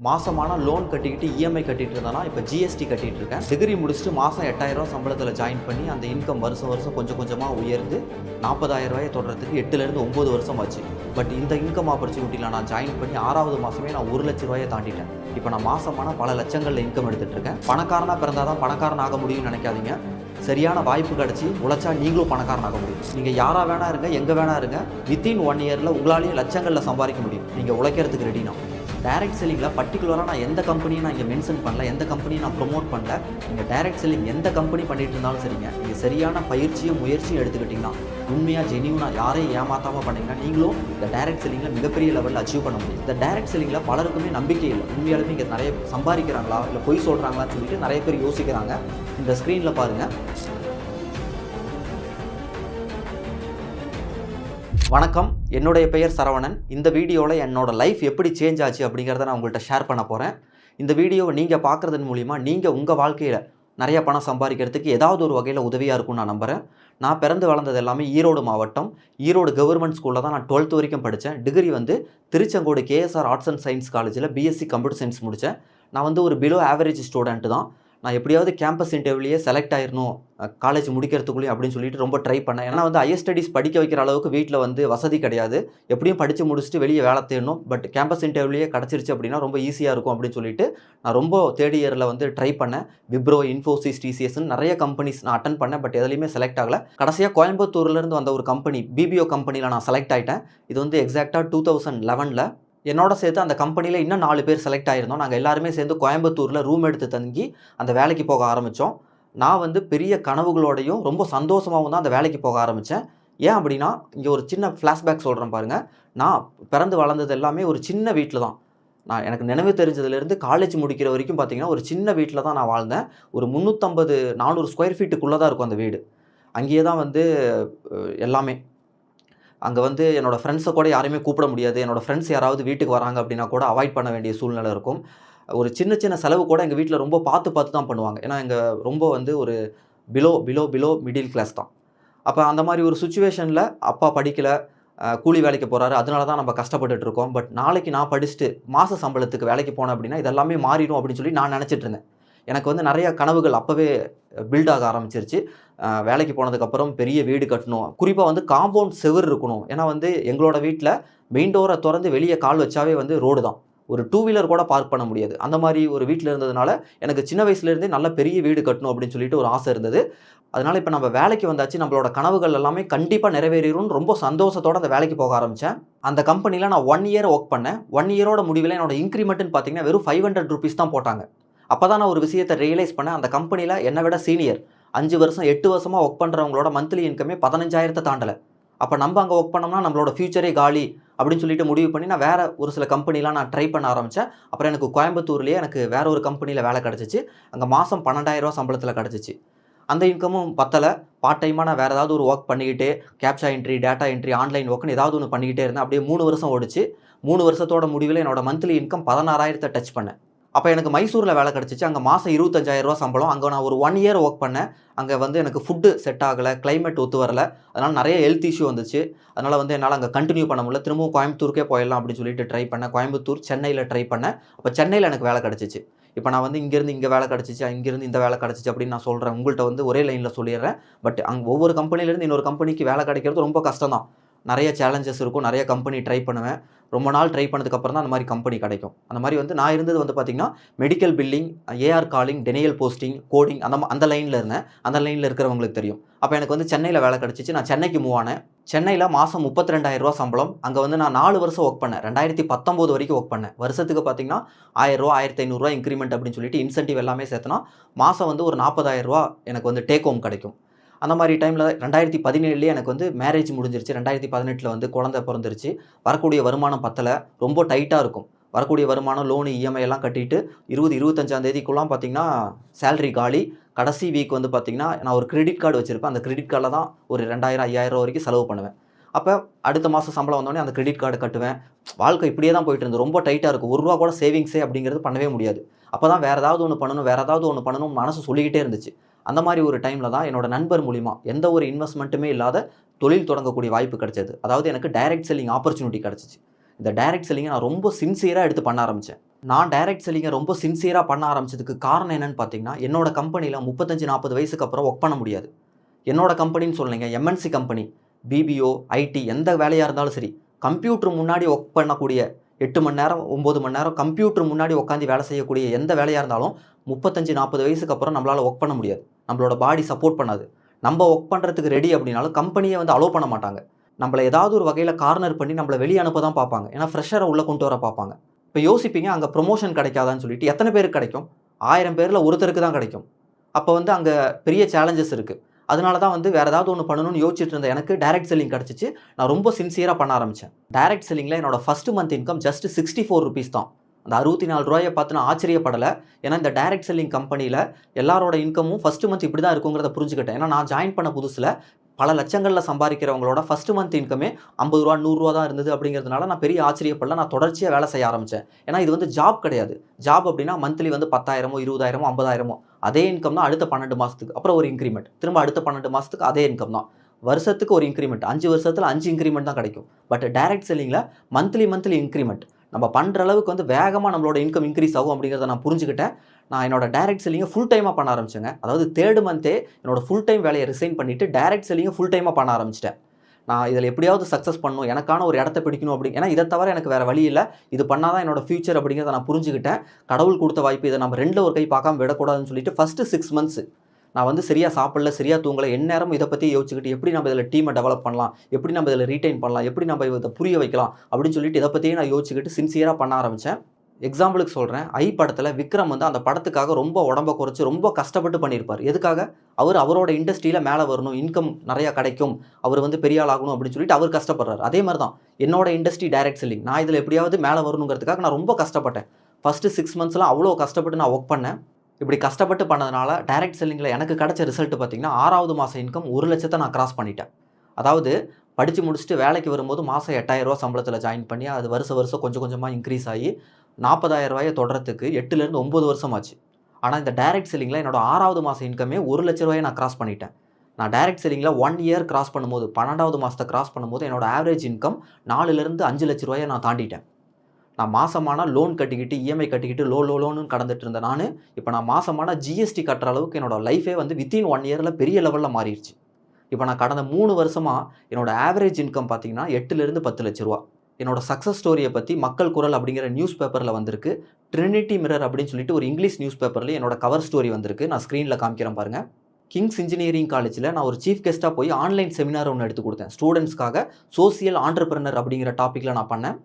மாசமான loan கட்டிக்கிட்டு EMI கட்டிட்டு இருந்தானா இப்போ ஜிஎஸ்டி கட்டிட்டு இருக்கேன். டிகிரி முடிச்சுட்டு மாதம் 8000 சம்பளத்தில் ஜாயின் பண்ணி அந்த இன்கம் வருஷம் வருஷம் கொஞ்சம் கொஞ்சமாக உயர்ந்து 40,000 தொடர்றதுக்கு 8லேருந்து 9 வருஷம் ஆச்சு. பட் இந்த இன்கம் ஆப்பர்ச்சுனிட்டியில் நான் ஜாயின் பண்ணி 6வது மாதமே நான் 1 லட்ச ரூபாயை தாண்டிட்டேன். இப்போ நான் மாசமான பல லட்சங்களில் இன்கம் எடுத்துகிட்டு இருக்கேன். பணக்காரனாக பிறந்தால் தான் பணக்காரன் ஆக முடியும்னு நினைக்காதீங்க. சரியான வாய்ப்பு கிடச்சி உழைச்சா நீங்களும் பணக்காரன் ஆக முடியும். நீங்கள் யாராக வேணா இருங்க, எங்கே வேணா இருங்க, வித்தின் 1 இயரில் உங்களாலேயே லட்சங்களில் சம்பாதிக்க முடியும். நீங்கள் உழைக்கிறதுக்கு ரெடினா. டைரக்ட் செல்லிங்கில் பர்டிகுலராக நான் எந்த கம்பெனியும் நான் இங்கே மென்ஷன் பண்ணல, எந்த கம்பெனியும் நான் ப்ரொமோட் பண்ணல. நீங்கள் டைரக்ட் செல்லிங் எந்த கம்பெனி பண்ணிட்டு இருந்தாலும் சரிங்க, நீங்கள் சரியான பயிற்சியும் முயற்சியும் எடுத்துக்கிட்டிங்கன்னா, உண்மையாக ஜெனியூனாக யாரையும் ஏமாற்றாமல் பண்ணிங்கன்னா நீங்களும் இந்த டைரக்ட் செல்லிங்கில் மிகப்பெரிய லெவலில் அச்சீவ் பண்ண முடியும். இந்த டைரக்ட் செல்லிங்கில் பலருக்குமே நம்பிக்கை இல்லை. உண்மையாலுமே இங்கே நிறைய சம்பாதிக்கிறாங்களா இல்லை பொய் சொல்கிறாங்களான்னு சொல்லிட்டு நிறைய பேர் யோசிக்கிறாங்க. இந்த ஸ்க்ரீனில் பாருங்கள். வணக்கம், என்னுடைய பெயர் சரவணன். இந்த வீடியோவில் என்னோட லைஃப் எப்படி சேஞ்ச் ஆச்சு அப்படிங்கிறத நான் உங்கள்கிட்ட ஷேர் பண்ண போகிறேன். இந்த வீடியோவை நீங்கள் பார்க்குறதன் மூலிமா நீங்கள் உங்கள் வாழ்க்கையில் நிறைய பணம் சம்பாதிக்கிறதுக்கு ஏதாவது ஒரு வகையில் உதவியாக இருக்கும்னு நான் நம்புகிறேன். நான் பிறந்து வளர்ந்தது எல்லாமே ஈரோடு மாவட்டம். ஈரோடு கவர்மெண்ட் ஸ்கூலில் தான் நான் 12th வரைக்கும் படித்தேன். Degree Tiruchengode KSR arts and science காலேஜில் பிஎஸ்சி கம்ப்யூட்டர் சயின்ஸ் முடித்தேன். நான் ஒரு பிலோ ஆவரேஜ் ஸ்டூடெண்ட் தான். நான் எப்படியாவது கேம்பஸ் இன்டர்வியூலேயே செலக்ட் ஆயிடணும் காலேஜ் முடிக்கிறதுக்குள்ளேயும் அப்படின்னு சொல்லிட்டு ரொம்ப ட்ரை பண்ணேன். ஏன்னா ஹையர் ஸ்டடீஸ் படிக்க வைக்கிற அளவுக்கு வீட்டில் வசதி கிடையாது. எப்படியும் படித்து முடிச்சுட்டு வெளியே வேலை தேடணும். பட் கேம்பஸ் இன்டர்வியூலேயே கிடச்சிருச்சு அப்படின்னா ரொம்ப ஈஸியாக இருக்கும் அப்படின்னு சொல்லிட்டு நான் ரொம்ப தேர்ட் இயரில் ட்ரை பண்ணேன். விப்ரோ, இன்ஃபோசிஸ், டிசிஎஸ்ன்னு நிறைய கம்பெனிஸ் நான் அட்டன் பண்ணேன். பட் எதுலையுமே செலக்ட் ஆகலை. கடைசியாக கோயம்புத்தூர்லேருந்து வந்த ஒரு கம்பெனி, பிபிஓ கம்பெனியில் நான் செலக்ட் ஆகிட்டேன். இது எக்ஸாக்டாக 2011. என்னோட சேர்த்து அந்த கம்பெனியில் இன்னும் 4 பேர் செலக்ட் ஆகிருந்தோம். நாங்கள் எல்லாருமே சேர்ந்து கோயம்புத்தூரில் ரூம் எடுத்து தங்கி அந்த வேலைக்கு போக ஆரம்பித்தோம். நான் பெரிய கனவுகளோடையும் ரொம்ப சந்தோஷமாகவும் தான் அந்த வேலைக்கு போக ஆரம்பித்தேன். ஏன் அப்படின்னா, இங்கே ஒரு சின்ன ஃப்ளாஷ்பேக் சொல்கிறேன் பாருங்கள். நான் பிறந்து வளர்ந்தது எல்லாமே ஒரு சின்ன வீட்டில் தான். எனக்கு நினைவு தெரிஞ்சதுலேருந்து காலேஜ் முடிக்கிற வரைக்கும் பார்த்திங்கன்னா ஒரு சின்ன வீட்டில் தான் நான் வாழ்ந்தேன். ஒரு 350-400 ஸ்கொயர் ஃபீட்டுக்குள்ளே தான் இருக்கும் அந்த வீடு. அங்கேயே தான் எல்லாமே. அங்கே என்னோடய ஃப்ரெண்ட்ஸை கூட யாரையுமே கூப்பிட முடியாது. என்னோடய ஃப்ரெண்ட்ஸ் யாராவது வீட்டுக்கு வராங்க அப்படின்னா கூட அவாய்ட் பண்ண வேண்டிய சூழ்நிலை இருக்கும். ஒரு சின்ன சின்ன செலவு கூட எங்கள் வீட்டில் ரொம்ப பார்த்து தான் பண்ணுவாங்க. ஏன்னா எங்கள் ரொம்ப ஒரு பிலோ மிடில் கிளாஸ் தான். அப்போ அந்த மாதிரி ஒரு சுச்சுவேஷனில் அப்பா படிக்கலை, கூலி வேலைக்கு போகிறாரு. அதனால தான் நம்ம கஷ்டப்பட்டுட்டு இருக்கோம். பட் நாளைக்கு நான் படிச்சுட்டு மாத சம்பளத்துக்கு வேலைக்கு போனேன் அப்படின்னா இதெல்லாமே மாறிடும் அப்படின்னு சொல்லி நான் நினச்சிட்டு இருந்தேன். எனக்கு நிறையா கனவுகள் அப்போவே பில்ட் ஆக ஆரம்பிச்சிருச்சு. வேலைக்கு போனதுக்கப்புறம் பெரிய வீடு கட்டணும், குறிப்பாக காம்பவுண்ட் செவர் இருக்கணும். ஏன்னா எங்களோட வீட்டில் மெயின் டோரை திறந்து வெளியே கால் வச்சாவே ரோடு தான். ஒரு 2 வீலர் கூட பார்க் பண்ண முடியாது. அந்த மாதிரி ஒரு வீட்டில் இருந்ததுனால எனக்கு சின்ன வயசுலேருந்தே நல்ல பெரிய வீடு கட்டணும் அப்படின்னு சொல்லிட்டு ஒரு ஆசை இருந்தது. அதனால் இப்போ நம்ம வேலைக்கு வந்தாச்சு, நம்மளோட கனவுகள் எல்லாமே கண்டிப்பாக நிறைவேறிடும்னு ரொம்ப சந்தோஷத்தோடு அந்த வேலைக்கு போக ஆரம்பித்தேன். அந்த கம்பெனியில் நான் 1 இயர் ஒர்க் பண்ணேன். 1 இயரோட முடிவில் என்னோட இன்க்ரிமெண்ட்டுன்னு பார்த்தீங்கன்னா வெறும் 500 rupees தான் போட்டாங்க. அப்போ தான் நான் ஒரு விஷயத்தை ரியலைஸ் பண்ணேன். அந்த கம்பெனியில் என்னை விட சீனியர் 5 வருஷம் 8 வருஷமாக ஒர்க் பண்ணுறவங்களோட மந்த்லி இன்கமே 15,000 தாண்டலை. அப்போ நம்ம அங்கே ஒர்க் பண்ணோம்னா நம்மளோட ஃபியூச்சரே காலி அப்படின்னு சொல்லிட்டு முடிவு பண்ணி நான் வேறு ஒரு சில கம்பெனிலாம் நான் ட்ரை பண்ண ஆரம்பித்தேன். அப்புறம் எனக்கு கோயம்புத்தூர்லேயே எனக்கு வேறு ஒரு கம்பெனியில் வேலை கிடச்சிச்சு. அங்கே மாதம் 12,000 சம்பளத்தில் கிடச்சிச்சு. அந்த இன்கமும் பத்தலை. பார்ட் டைமாக நான் வேறு ஏதாவது ஒரு ஒர்க் பண்ணிக்கிட்டே captcha entry, data entry, online ஒர்க்குன்னு ஏதாவது ஒன்று பண்ணிக்கிட்டே இருந்தேன். அப்படியே 3 வருஷம் ஓடிச்சு. 3 வருஷத்தோட முடிவில் என்னோட மந்த்லி இன்கம் 16,000 டச் பண்ணேன். அப்போ எனக்கு மைசூரில் வேலை கிடச்சிச்சு. அங்கே மாதம் 25,000 சம்பளம். அங்கே நான் ஒரு 1 இயர் ஒர்க் பண்ணேன். அங்கே எனக்கு ஃபுட்டு செட் ஆகலை, கிளைமேட் ஒத்து வரல. அதனால் நிறைய ஹெல்த் இஷ்யூ வந்துச்சு. அதனால் என்னால் அங்கே கண்டினியூ பண்ண முடியல. திரும்பவும் கோயம்புத்தூருக்கே போயிடலாம் அப்படின்னு சொல்லிட்டு ட்ரை பண்ணேன். கோயம்புத்தூர், சென்னையில் ட்ரை பண்ணேன். அப்போ சென்னையில் எனக்கு வேலை கிடச்சிச்சு. இப்போ நான் இங்கேருந்து இங்கே வேலை கிடச்சிச்சு, இங்கேருந்து இந்த வேலை கிடச்சிச்சு அப்படின்னு நான் சொல்கிறேன். உங்கள்கிட்ட ஒரே லைனில் சொல்லிடுறேன். பட் அங்கே ஒவ்வொரு கம்பெனிலேருந்து இன்னொரு கம்பெனிக்கு வேலை கிடைக்கிறது ரொம்ப கஷ்டம் தான். நிறைய சேலஞ்சஸ் இருக்கும். நிறைய கம்பெனி ட்ரை பண்ணுவேன். ரொம்ப நாள் ட்ரை பண்ணதுக்கப்புறம் தான் அந்த மாதிரி கம்பெனி கிடைக்கும். அந்த மாதிரி நான் இருந்தது பார்த்திங்கன்னா medical billing, AR calling, denial posting, coding, அந்த லைனில் இருந்தேன். அந்த லைனில் இருக்கிறவங்களுக்கு தெரியும். அப்போ எனக்கு சென்னையில் வேலை கிடச்சிச்சு. நான் சென்னைக்கு மூவ் ஆனேன். சென்னையில் மாதம் 32,000 சம்பளம். அங்கே நான் 4 வருஷம் ஒர்க் பண்ணேன். 2019 வரைக்கும் ஒர்க் பண்ணேன். வருஷத்துக்கு பார்த்திங்கன்னா 1,000, 1,500 இன்க்ரிமெண்ட் அப்படின்னு சொல்லிட்டு இன்சென்டிவ் எல்லாமே சேர்த்தனா மாதம் ஒரு 40,000 எனக்கு டேக் ஹோம் கிடைக்கும். அந்த மாதிரி டைமில் 2017 எனக்கு மேரேஜ் முடிஞ்சிருச்சு. 2018 குழந்தை பிறந்துருச்சு. வரக்கூடிய வருமானம் பத்தலை, ரொம்ப டைட்டாக இருக்கும். வரக்கூடிய வருமானம், லோனு, இஎம்ஐ எல்லாம் கட்டிட்டு 20-25ஆம் தேதிக்குள்ளாம் பார்த்திங்கன்னா சேலரி காலி. கடைசி வீக் பார்த்திங்கன்னா நான் ஒரு கிரெடிட் கார்டு வச்சுருப்பேன். அந்த கிரெடிட் கார்டில் தான் ஒரு 2,000-5,000 வரைக்கும் செலவு பண்ணுவேேன். அப்போ அடுத்த மாதம் சம்பளம் வந்தோடனே அந்த கிரெடிட் கார்டு கட்டுவேன். வாழ்க்கை இப்படியே தான் போயிட்டு இருந்தது. ரொம்ப டைட்டாக இருக்கும். ₹1 கூட சேவிங்ஸே அப்படிங்கிறது பண்ணவே முடியாது. அப்போ தான் வேறு ஏதாவது ஒன்று பண்ணணும் மனசு சொல்லிக்கிட்டே இருந்துச்சு. அந்த மாதிரி ஒரு டைமில் தான் என்னோட நண்பர் மூலிமா எந்த ஒரு இன்வெஸ்ட்மெண்ட்டுமே இல்லாத தொழில் தொடங்கக்கூடிய வாய்ப்பு கிடைச்சது. அதாவது எனக்கு டைரக்ட் செல்லிங் ஆப்பர்ச்சுனிட்டி கிடச்சிச்சு. இந்த டைரக்ட் செல்லிங்கை நான் ரொம்ப சின்சியராக எடுத்து பண்ண ஆரம்பித்தேன். நான் டைரக்ட் செல்லிங்கை ரொம்ப சின்சியராக பண்ண ஆரம்பிச்சதுக்கு காரணம் என்னன்னு பார்த்தீங்கன்னா, என்னோட கம்பெனியில் 35-40 வயசுக்கு அப்புறம் ஒர்க் பண்ண முடியாது. என்னோட கம்பெனின்னு சொல்லலைங்க, எம்என்சி கம்பெனி, பிபிஓ, ஐடி எந்த வேலையாக இருந்தாலும் சரி, கம்ப்யூட்டர் முன்னாடி ஒர்க் பண்ணக்கூடிய 8 மணி நேரம் 9 மணி நேரம் கம்ப்யூட்டர் முன்னாடி உட்காந்து வேலை செய்யக்கூடிய எந்த வேலையாக இருந்தாலும் 35-40 வயசுக்கு அப்புறம் நம்மளால் ஒர்க் பண்ண முடியாது. நம்மளோட பாடி சப்போர்ட் பண்ணாது. நம்ம ஒர்க் பண்ணுறதுக்கு ரெடி அப்படின்னாலும் கம்பெனியை வந்து அலோவ் பண்ண மாட்டாங்க. நம்மளை ஏதாவது ஒரு வகையில் கார்னர் பண்ணி நம்மளை வெளியே அனுப்ப தான் பார்ப்பாங்க. ஏன்னா ஃப்ரெஷரை உள்ளே கொண்டு வர பார்ப்பாங்க. இப்போ யோசிப்பீங்க, அங்கே ப்ரொமோஷன் கிடைக்காதான்னு சொல்லிட்டு. எத்தனை பேருக்கு கிடைக்கும்? 1000 பேரில் ஒருத்தருக்கு தான் கிடைக்கும். அப்போ வந்து அங்கே பெரிய சேலஞ்சஸ் இருக்குது. அதனால தான் வந்து வேறு ஏதாவது ஒன்று பண்ணணும்னு யோசிச்சுட்டு இருந்த எனக்கு டைரக்ட் செல்லிங் கிடச்சிச்சு. நான் ரொம்ப சின்சியராக பண்ண ஆரம்பித்தேன். டைரக்ட் செல்லிங்கில் என்னோட first month income just 64 rupees தான். அந்த 64 ரூபாயை பார்த்து நான் ஆச்சரியப்படலை. ஏன்னா இந்த டைரக்ட் செல்லிங் கம்பெனியில் எல்லாரோட இன்கமும் ஃபஸ்ட்டு மந்த் இப்படி தான் இருக்குங்கிறத புரிஞ்சுக்கிட்டேன். ஏன்னா நான் ஜாயின் பண்ண புதுசில் பல லட்சங்களில் சம்பாதிக்கிறவங்களோட ஃபஸ்ட்டு மந்த் இன்கமே 50 ரூபா 100 ரூபா தான் இருந்தது. அப்படிங்கிறதுனால நான் பெரிய ஆச்சரியப்படல. நான் தொடர்ச்சியாக வேலை செய்ய ஆரம்பித்தேன். ஏன்னா இது வந்து ஜாப் கிடையாது. ஜாப் அப்படின்னா மந்த்லி வந்து 10,000 20,000 50,000 அதே இன்கம் தான். அடுத்த 12 மாதத்துக்கு அப்புறம் ஒரு இன்க்ரிமெண்ட், திரும்ப அடுத்த 12 மாதத்துக்கு அதே இன்கம் தான். வருஷத்துக்கு ஒரு இன்க்ரிமெண்ட், 5 வருஷத்தில் 5 இன்க்ரிமெண்ட் தான் கிடைக்கும். பட் டைரக்ட் செல்லிங்கில் மந்த்லி இன்க்ரிமெண்ட். நம்ம பண்ணுற அளவுக்கு வந்து வேகமாக நம்மளோட இன்கம் இன்க்ரீஸ் ஆகும் அப்படிங்கிறத நான் புரிஞ்சுக்கிட்டேன். நான் என்னோட டைரக்ட் செல்லிங்கை ஃபுல் டைமாக பண்ண ஆரம்பிச்சேங்க. அதாவது 3rd மந்த்தே என்னோட ஃபுல் டைம் வேலையை ரிசைன் பண்ணிவிட்டு டைரக்ட் செல்லிங்கை ஃபுல் டைமாக பண்ண ஆரம்பிச்சிட்டேன். நான் இதில் எப்படியாவது சக்ஸஸ் பண்ணணும், எனக்கான ஒரு இடத்த பிடிக்கணும் ஏன்னா இதை தவிர எனக்கு வேறு வழி இல்லை. இது பண்ணால் தான் என்னோட ஃபியூச்சர் அப்படிங்கிறத நான் புரிஞ்சுக்கிட்டேன். கடவுள் கொடுத்த வாய்ப்பு, இதை நம்ம 2 ஒரு கை பார்க்காம விடக்கூடாதுன்னு சொல்லிட்டு ஃபஸ்ட்டு 6 மந்த்ஸ் நான் வந்து சரியாக சாப்பிடல, சரியாக தூங்கலை. எந்நேரமும் இதை பற்றி யோசிச்சுக்கிட்டு எப்படி நம்ம இதில் டீமை டெவலப் பண்ணலாம், எப்படி நம்ம இதில் ரீட்டைன் பண்ணலாம், எப்படி நம்ம இதை புரிய வைக்கலாம் அப்படின்னு சொல்லிட்டு இதை பற்றியே நான் யோசிச்சுக்கிட்டு சின்சியராக பண்ண ஆரம்பித்தேன். எக்ஸாம்பிளுக்கு சொல்கிறேன், ஐ படத்தில் விக்ரம் வந்து அந்த படத்துக்காக ரொம்ப உடம்பை குறைச்சி ரொம்ப கஷ்டப்பட்டு பண்ணியிருப்பார். எதுக்காக? அவரோட இண்டஸ்ட்ரியில் மேலே வரணும், இன்கம் நிறையா கிடைக்கும், அவர் வந்து பெரிய ஆள் ஆகணும் அப்படின்னு சொல்லிட்டு அவர் கஷ்டப்படுறாரு. அதே மாதிரி தான் என்னோட இண்டஸ்ட்ரி டைரக்ட் செல்லிங். நான் இதில் எப்படியாவது மேலே வரணுங்கிறதுக்காக நான் ரொம்ப கஷ்டப்பட்டேன். ஃபஸ்ட்டு 6 மந்த்ஸ்லாம் அவ்வளோ கஷ்டப்பட்டு நான் ஒர்க் பண்ணேன். இப்படி கஷ்டப்பட்டு பண்ணதுனால டைரக்ட் செல்லிங்கில் எனக்கு கிடைச்ச ரிசல்ட் பார்த்திங்கன்னா 6வது மாதம் இன்கம் 1 லட்சத்தை நான் கிராஸ் பண்ணிட்டேன். அதாவது படித்து முடிச்சுட்டு வேலைக்கு வரும்போது மாதம் 8,000 ரூபா சம்பளத்தில் ஜாயின் பண்ணி அது வருஷம் கொஞ்சம் கொஞ்சமாக இன்க்ரீஸ் ஆகி 40,000 ரூபாயை தொடரத்துக்கு 8லேருந்து 9 வருஷம் ஆச்சு. ஆனால் இந்த டைரக்ட் செல்லிங்கில் என்னோட 6வது மாதம் இன்கமே 1 லட்ச ரூபாயை நான் கிராஸ் பண்ணிட்டேன். நான் டைரக்ட் செல்லிங்கில் 1 இயர் கிராஸ் பண்ணும்போது 12வது மாதத்தை கிராஸ் பண்ணும்போது என்னோட ஆவரேஜ் இன்கம் 4லேருந்து 5 லட்ச ரூபாயை நான் தாண்டிட்டேன். நான் மாதமான லோன் கட்டிக்கிட்டு இஎம்ஐ கட்டிக்கிட்டு லோன்னு கடந்துட்டு இருந்தேன். நான் இப்போ நான் மாதமான ஜிஎஸ்டி கட்டுற அளவுக்கு என்னோட லைஃபே வந்து வித்தின் 1 இயரில் பெரிய லெவலில் மாறிடுச்சு. இப்போ நான் கடந்த 3 வருஷமாக என்னோட ஆவரேஜ் இன்கம் பார்த்தீங்கன்னா 8லேருந்து 10 லட்ச ரூபா. என்னோட சக்ஸஸ் ஸ்டோரியை பற்றி மக்கள் குரல் அப்படிங்கிற நியூஸ் பேப்பரில் வந்திருக்கு. ட்ரினிட்டி மிரர் அப்படின்னு சொல்லிட்டு ஒரு இங்கிலீஷ் நியூஸ் பேப்பரில் என்னோட கவர் ஸ்டோரி வந்திருக்கு. நான் ஸ்க்ரீனில் காமிக்கிறேன் பாருங்கள். கிங்ஸ் இன்ஜினியரிங் காலேஜில் நான் ஒரு சீஃப் கெஸ்ட்டாக போய் ஆன்லைன் செமினார் ஒன்று எடுத்து கொடுத்தேன். ஸ்டூடெண்ட்ஸ்க்காக சோசியல் ஆண்டர்பிரனர் அப்படிங்கிற டாப்பிக்கில் நான் பண்ணேன்.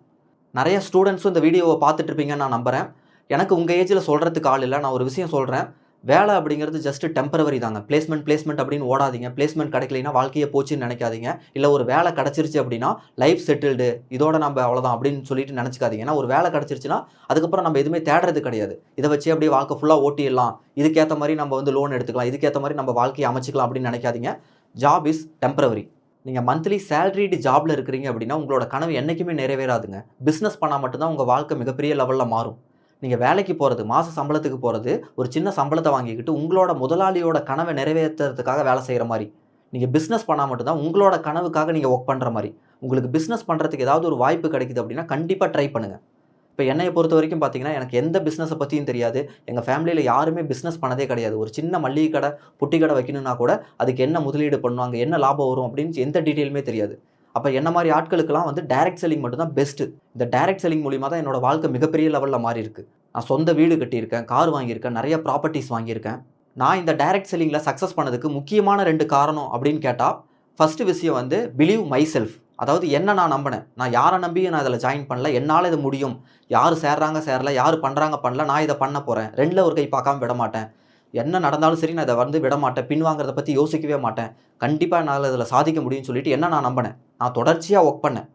நிறைய ஸ்டூடெண்ட்ஸும் இந்த வீடியோவை பார்த்துட்டு இருப்பீங்கன்னு நான் நம்புகிறேன். எனக்கு உங்கள் ஏஜில் சொல்கிறதுக்கு ஆள் இல்லை. நான் ஒரு விஷயம் சொல்கிறேன், வேலை அப்படிங்கிறது ஜஸ்ட் டெம்பரவரி தாங்க. பிளேஸ்மெண்ட் அப்படின்னு ஓடாதீங்க. பிளேஸ்மெண்ட் கிடைக்கலைன்னா வாழ்க்கையை போச்சுன்னு நினைக்காதீங்க. இல்லை ஒரு வேலை கிடச்சிருச்சு அப்படின்னா லைஃப் செட்டில்டு, இதோட நம்ம அவ்வளோதான் அப்படின்னு சொல்லிட்டு நினச்சிக்காதீங்க. ஏன்னா ஒரு வேலை கிடச்சிருச்சுன்னா அதுக்கப்புறம் நம்ம எதுவுமே தேடுறது கிடையாது. இதை வச்சு அப்படியே வாழ்க்கை ஃபுல்லாக ஓட்டிடலாம், இதுக்கேற்ற மாதிரி நம்ம வந்து லோன் எடுத்துக்கலாம், இதுக்கேற்ற மாதிரி நம்ம வாழ்க்கையை அமைச்சிக்கலாம் அப்படின்னு நினைக்காதீங்க. Job is temporary. நீங்கள் மந்த்லி சேலரிடு ஜாபில் இருக்கிறீங்க அப்படின்னா உங்களோட கனவு என்றைக்குமே நிறைவேறாதுங்க. பிஸ்னஸ் பண்ணால் மட்டும்தான் உங்கள் வாழ்க்கை மிகப்பெரிய லெவலில் மாறும். நீங்கள் வேலைக்கு போகிறது, மாத சம்பளத்துக்கு போகிறது, ஒரு சின்ன சம்பளத்தை வாங்கிக்கிட்டு உங்களோட முதலாளியோட கனவை நிறைவேற்றுறதுக்காக வேலை செய்கிற மாதிரி. நீங்கள் பிஸ்னஸ் பண்ணால் மட்டும்தான் உங்களோட கனவுக்காக நீங்கள் ஒர்க் பண்ணுற மாதிரி. உங்களுக்கு பிஸ்னஸ் பண்ணுறதுக்கு ஏதாவது ஒரு வாய்ப்பு கிடைக்குது அப்படின்னா கண்டிப்பாக ட்ரை பண்ணுங்கள். இப்போ என்னையை பொறுத்த வரைக்கும் பார்த்தீங்கன்னா எனக்கு எந்த பிஸ்னஸை பற்றியும் தெரியாது. எங்கள் ஃபேமிலியில் யாருமே பிஸ்னஸ் பண்ணதே கிடையாது. ஒரு சின்ன மளிகை கடை, பொட்டி கடை வைக்கணும்னா கூட அதுக்கு என்ன முதலீடு பண்ணுவாங்க, என்ன லாபம் வரும் அப்படின்னு எந்த டீட்டெயிலுமே தெரியாது. அப்போ என்ன மாதிரி ஆட்களுக்கெல்லாம் வந்து டைரக்ட் செல்லிங் மட்டும்தான் பெஸ்ட்டு. இந்த டைரக்ட் செல்லிங் மூலிமா தான் என்னோட வாழ்க்கை மிகப்பெரிய லெவலில் மாறி இருக்குது. நான் சொந்த வீடு கட்டியிருக்கேன், கார் வாங்கியிருக்கேன், நிறைய ப்ராப்பர்ட்டிஸ் வாங்கியிருக்கேன். நான் இந்த டைரக்ட் செல்லிங்கில் சக்ஸஸ் பண்ணதுக்கு முக்கியமான 2 காரணம் அப்படின்னு கேட்டால், ஃபஸ்ட்டு விஷயம் வந்து பிலீவ் மை செல்ஃப். அதாவது என்ன நான் நம்பினேன். நான் யாரை நம்பியும் நான் இதில் ஜாயின் பண்ணல. என்னால் இது முடியும். யார் சேரல, யார் பண்ணுறாங்க பண்ணல, நான் இதை பண்ண போகிறேன். 2ல் ஒரு கை பார்க்காம விட மாட்டேன். என்ன நடந்தாலும் சரி நான் இதை வந்து விட மாட்டேன். பின்வாங்கிறத பற்றி யோசிக்கவே மாட்டேன். கண்டிப்பாக என்னால் இதில் சாதிக்க முடியும்னு சொல்லிட்டு என்ன நான் நம்பினேன். நான் தொடர்ச்சியாக ஒர்க் பண்ணேன்.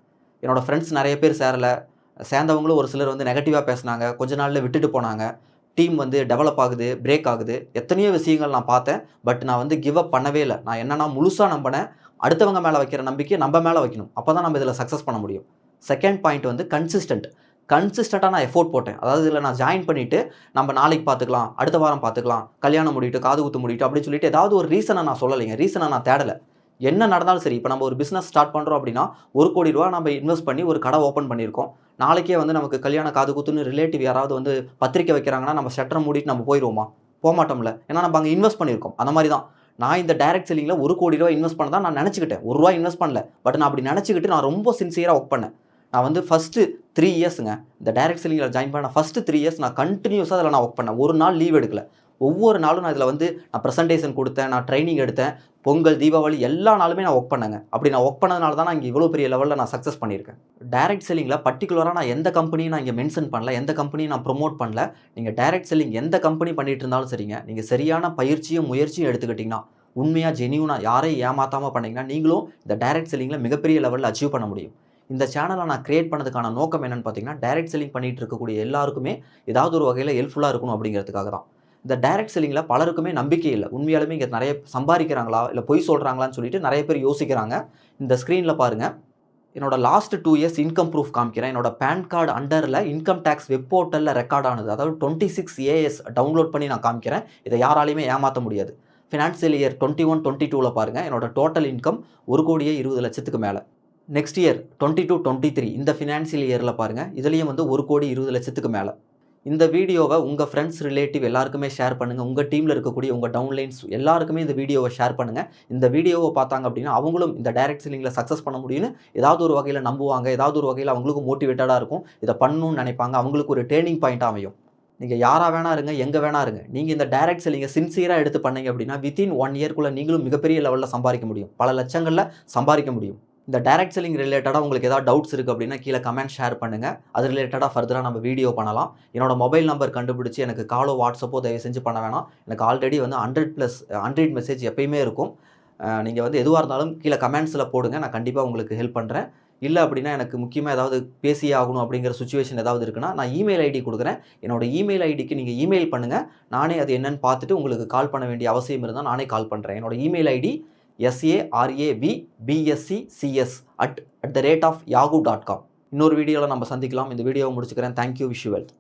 என்னோடய ஃப்ரெண்ட்ஸ் நிறைய பேர் சேரலை. சேர்ந்தவங்களும் ஒரு சிலர் வந்து நெகட்டிவாக பேசினாங்க. கொஞ்ச நாளில் விட்டுட்டு போனாங்க. டீம் வந்து டெவலப் ஆகுது, பிரேக் ஆகுது. எத்தனையோ விஷயங்கள் நான் பார்த்தேன். பட் நான் வந்து கிவ் அப் பண்ணவே இல்லை. நான் என்னன்னா முழுசாக நம்பினேன். அடுத்தவங்க மேலே வைக்கிற நம்பிக்கையை நம்ம மேலே வைக்கணும். அப்போ தான் நம்ம இதில் சக்ஸஸ் பண்ண முடியும். செகண்ட் பாயிண்ட் வந்து கன்சிஸ்டண்ட்டாக நான் எஃபோர்ட் போட்டேன். அதாவது இதில் நான் ஜாயின் பண்ணிவிட்டு நம்ம நாளைக்கு பார்த்துக்கலாம், அடுத்த வாரம் பார்த்துக்கலாம், கல்யாணம் முடிவிட்டு, காது குத்து முடிவிட்டு அப்படின்னு சொல்லிட்டு ஏதாவது ஒரு ரீசனை நான் சொல்லலைங்க. ரீசனை நான் தேடலை. என்ன நடந்தாலும் சரி, இப்போ நம்ம ஒரு பிஸ்னஸ் ஸ்டார்ட் பண்ணுறோம் அப்படின்னா, ரூ. 1 கோடி நம்ம இன்வெஸ்ட் பண்ணி ஒரு கடை ஓப்பன் பண்ணியிருக்கோம். நாளைக்கே வந்து நமக்கு கல்யாண காது குத்துன்னு ரிலேட்டிவ் யாராவது வந்து பத்திரிக்கை வைக்கிறாங்கன்னா, நம்ம ஷட்டரை மூடிட்டு நம்ம போயிடுவோமா? போமாட்டோம்ல. ஏன்னா நம்ம அங்கே இன்வெஸ்ட் பண்ணியிருக்கோம். அந்த மாதிரி தான். நான் இந்த டைரக்ட் செல்லிங்கில் ரூ. 1 கோடி இன்வெஸ்ட் பண்ண தான் நான் நினச்சிக்கிட்டேன். ரூ. 1 இன்வெஸ்ட் பண்ணல. பட் நான் அப்படி நினச்சிக்கிட்டு நான் ரொம்ப சின்சியராக ஒர்க் பண்ணேன். நான் வந்து ஃபஸ்ட்டு 3 இயர்ஸுங்க இந்த டைரக்ட் செல்லிங்கில் ஜாயின் பண்ண ஃபஸ்ட்டு 3 இயர்ஸ் நான் கண்டினியூஸாக அதில் நான் ஒர்க் பண்ணேன். ஒரு நாள் லீவ் எடுக்கல. ஒவ்வொரு நாளும் நான் இதில் வந்து நான் ப்ரெசன்டேஷன் கொடுத்தேன், நான் ட்ரைனிங் எடுத்தேன். பொங்கல், தீபாவளி எல்லா நாளுமே நான் ஒர்க் பண்ணேங்க. அப்படி நான் ஒர்க் பண்ணதுனால தான் நான் இங்கே இவ்வளோ பெரிய லெவலில் நான் சக்ஸஸ் பண்ணியிருக்கேன். டைரக்ட் செல்லிங்கில் பர்டிகுலராக நான் எந்த கம்பெனியும் நான் இங்கே மென்ஷன் பண்ணல, எந்த கம்பெனியும் நான் ப்ரொமோட் பண்ணல. நீங்கள் டைரக்ட் செல்லிங் எந்த கம்பெனி பண்ணிட்டு இருந்தாலும் சரிங்க, நீங்கள் சரியான பயிற்சியும் முயற்சியும் எடுத்துக்கிட்டிங்கன்னா, உண்மையாக ஜெனியூனாக யாரையும் ஏமாற்றாமல் பண்ணிங்கன்னா, நீங்களும் இந்த டைரக்ட் செல்லிங்கில் மிகப்பெரிய லெவலில் அச்சீவ் பண்ண முடியும். இந்த சேனலை நான் கிரியேட் பண்ணதுக்கான நோக்கம் என்னென்னு பார்த்தீங்கன்னா, டைரக்ட் செல்லிங் பண்ணிட்டு இருக்கக்கூடிய எல்லாருக்குமே ஏதாவது ஒரு வகையில் ஹெல்ப்ஃபுல்லாக இருக்கணும் அப்படிங்கிறதுக்காக தான். இந்த டைரக்ட் செல்லிங்கில் பலருக்குமே நம்பிக்கை இல்லை. உண்மையாலுமே இங்கே நிறைய சம்பாதிக்கிறாங்களா இல்லை பொய் சொல்கிறாங்களான்னு சொல்லிட்டு நிறைய பேர் யோசிக்கிறாங்க. இந்த ஸ்க்ரீனில் பாருங்கள், என்னோட லாஸ்ட் 2 இயர்ஸ் இன்கம் ப்ரூஃப் காமிக்கிறேன். என்னோட பேன் கார்டு அண்டரில் இன்கம் டேக்ஸ் வெப் போர்ட்டலில் ரெக்கார்ட் ஆனது, அதாவது 26 AS டவுன்லோட் பண்ணி நான் காமிக்கிறேன். இதை யாராலையுமே ஏமாற்ற முடியாது. ஃபினான்ஷியல் இயர் 21, 22 பாருங்கள், என்னோட டோட்டல் இன்கம் 1,20,00,000 மேலே. நெக்ஸ்ட் இயர் 22, 23 இந்த ஃபினான்ஷியல் இயரில் பாருங்கள், இதுலேயும் வந்து 1,20,00,000 மேலே. இந்த வீடியோவை உங்கள் ஃப்ரெண்ட்ஸ், ரிலேட்டிவ் எல்லாருக்குமே ஷேர் பண்ணுங்கள். உங்கள் டீமில் இருக்கக்கூடிய உங்கள் டவுன்லைன்ஸ் எல்லாருக்குமே இந்த வீடியோவை ஷேர் பண்ணுங்கள். இந்த வீடியோவை பார்த்தாங்க அப்படின்னா அவங்களும் இந்த டைரக்ட் செல்லிங்கில் சக்ஸஸ் பண்ண முடியும்னு ஏதாவது ஒரு வகையில் நம்புவாங்க. ஏதாவது ஒரு வகையில் அவங்களுக்கு மோட்டிவேட்டடாக இருக்கும். இதை பண்ணணும்னு நினைப்பாங்க. அவங்களுக்கு ஒரு டேர்னிங் பாயிண்ட் அமையும். நீங்கள் யாராக வேணா இருங்க, எங்கே வேணா இருங்க, நீங்கள் இந்த டைரக்ட் செல்லிங்கை சின்சியராக எடுத்து பண்ணீங்க அப்படின்னா வித்தின் 1 இயர்க்குள்ளே நீங்களும் மிகப்பெரிய லெவலில் சம்பாதிக்க முடியும். பல லட்சங்களில் சம்பாதிக்க முடியும். இந்த டைரக்ட் செல்லிங் ரிலேட்டடாக உங்களுக்கு ஏதாவது டவுட்ஸ் இருக்குது அப்படின்னா கீழே கமெண்ட் ஷேர் பண்ணுங்கள். அது ரிலேட்டடாக ஃபர்தராக நம்ம வீடியோ பண்ணலாம். என்னோட மொபைல் நம்பர் கண்டுபிடிச்சி எனக்கு காலோ வாட்ஸ்அப்போ தயவு செஞ்சு பண்ண வேணாம். எனக்கு ஆல்ரெடி வந்து 100+ மெசேஜ் எப்பயுமே இருக்கும். நீங்கள் வந்து எதுவாக இருந்தாலும் கீழே கமெண்ட்ஸில் போடுங்க. நான் கண்டிப்பாக உங்களுக்கு ஹெல்ப் பண்ணுறேன். இல்லை அப்படின்னா எனக்கு முக்கியமாக ஏதாவது பேசியே ஆகணும் அப்படிங்கிற சுச்சுவேஷன் ஏதாவது இருக்குன்னா நான் இமெயில் ஐடி கொடுக்குறேன். என்னோடய இமெயில் ஐடிக்கு நீங்கள் இமெயில் பண்ணுங்கள். நானே அது என்னென்னு பார்த்துட்டு உங்களுக்கு கால் பண்ண வேண்டிய அவசியம் இருந்தால் நானே கால் பண்ணுறேன். என்னோட இமெயில் ஐடி SARAVBSCCS@yahoo.com. இன்னொரு வீடியோவில் நம்ம சந்திக்கலாம். இந்த வீடியோவை முடிச்சுக்கிறேன். தேங்க்யூ. Wish you well.